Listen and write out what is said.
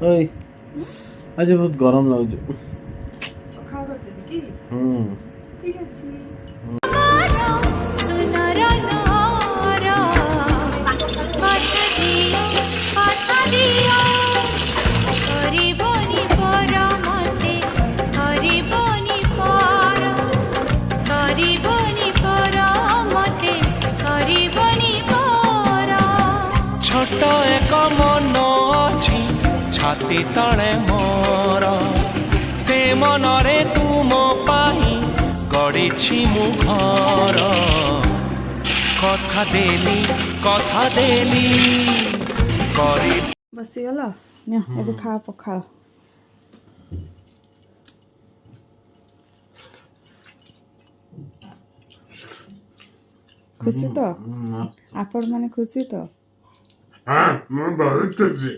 ओए आज बहुत गरम लाଗୁଛି। ଖାଅ କରିଦେବି କି? ଠିକ ଅଛି। छोट एक मन अछि छाती तले मोर से मनरे तुम पाई गढ़ी मु घर कथा देली करी बसिगला नियो ଏବେ ଖା ପଖାଳ। खुशी तो आपण माने खुशी तो हाँ मैं बहुत खुशी।